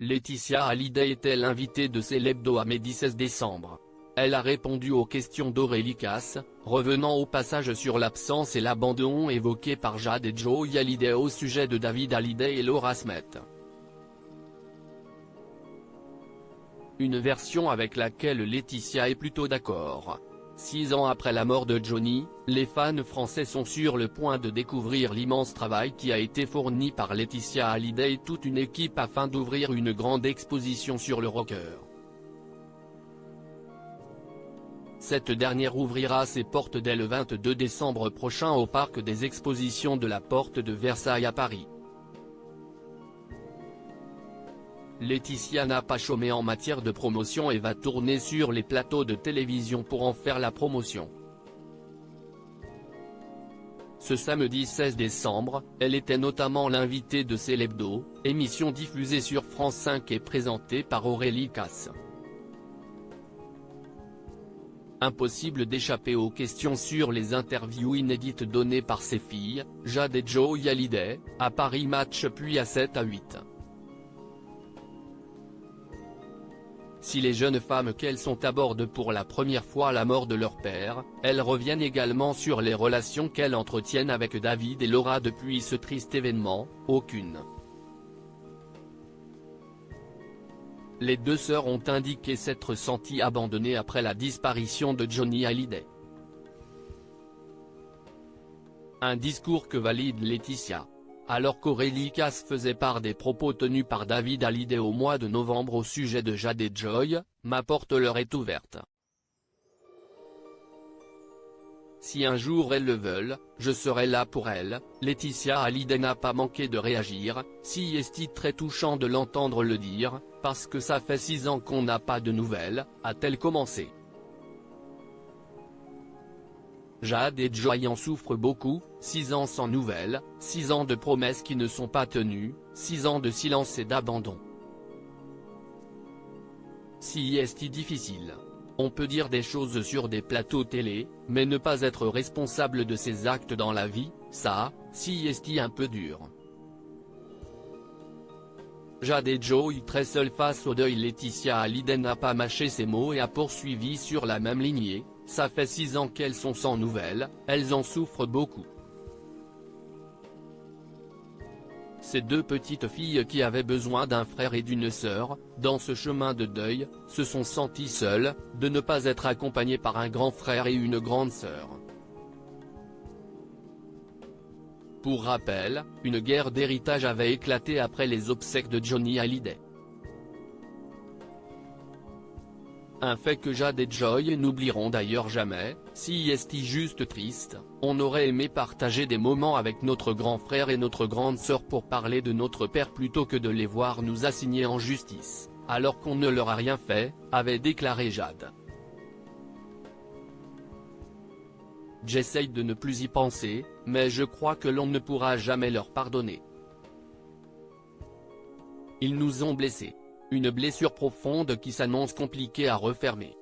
Laetitia Hallyday est l'invitée de Célébdo à Midi 16 décembre. Elle a répondu aux questions d'Aurélie Casse, revenant au passage sur l'absence et l'abandon évoqués par Jade et Joey Hallyday au sujet de David Hallyday et Laura Smet. Une version avec laquelle Laetitia est plutôt d'accord. 6 ans après la mort de Johnny, les fans français sont sur le point de découvrir l'immense travail qui a été fourni par Laetitia Hallyday et toute une équipe afin d'ouvrir une grande exposition sur le rocker. Cette dernière ouvrira ses portes dès le 22 décembre prochain au Parc des Expositions de la Porte de Versailles à Paris. Laetitia n'a pas chômé en matière de promotion et va tourner sur les plateaux de télévision pour en faire la promotion. Ce samedi 16 décembre, elle était notamment l'invitée de Célébdo, émission diffusée sur France 5 et présentée par Aurélie Casse. Impossible d'échapper aux questions sur les interviews inédites données par ses filles, Jade et Joey Hallyday, à Paris Match puis à 7-8. Si les jeunes femmes qu'elles sont abordent pour la première fois la mort de leur père, elles reviennent également sur les relations qu'elles entretiennent avec David et Laura depuis ce triste événement, aucune. Les deux sœurs ont indiqué s'être senties abandonnées après la disparition de Johnny Hallyday. Un discours que valide Laetitia. Alors qu'Aurélie Casse faisait part des propos tenus par David Hallyday au mois de novembre au sujet de Jade et Joey, ma porte leur est ouverte. Si un jour elles le veulent, je serai là pour elles. Laetitia Hallyday n'a pas manqué de réagir, si est très touchant de l'entendre le dire, parce que ça fait 6 ans qu'on n'a pas de nouvelles, a-t-elle commencé. Jade et Joey en souffrent beaucoup, 6 ans sans nouvelles, 6 ans de promesses qui ne sont pas tenues, 6 ans de silence et d'abandon. Si est difficile. On peut dire des choses sur des plateaux télé, mais ne pas être responsable de ses actes dans la vie, ça, si est un peu dur. Jade et Joey très seuls face au deuil. Laetitia Hallyday n'a pas mâché ses mots et a poursuivi sur la même lignée, ça fait 6 ans qu'elles sont sans nouvelles, elles en souffrent beaucoup. Ces deux petites filles qui avaient besoin d'un frère et d'une sœur, dans ce chemin de deuil, se sont senties seules, de ne pas être accompagnées par un grand frère et une grande sœur. Pour rappel, une guerre d'héritage avait éclaté après les obsèques de Johnny Hallyday. Un fait que Jade et Joey n'oublieront d'ailleurs jamais, si est juste triste, on aurait aimé partager des moments avec notre grand frère et notre grande sœur pour parler de notre père plutôt que de les voir nous assigner en justice, alors qu'on ne leur a rien fait, avait déclaré Jade. J'essaye de ne plus y penser, mais je crois que l'on ne pourra jamais leur pardonner. Ils nous ont blessés. Une blessure profonde qui s'annonce compliquée à refermer.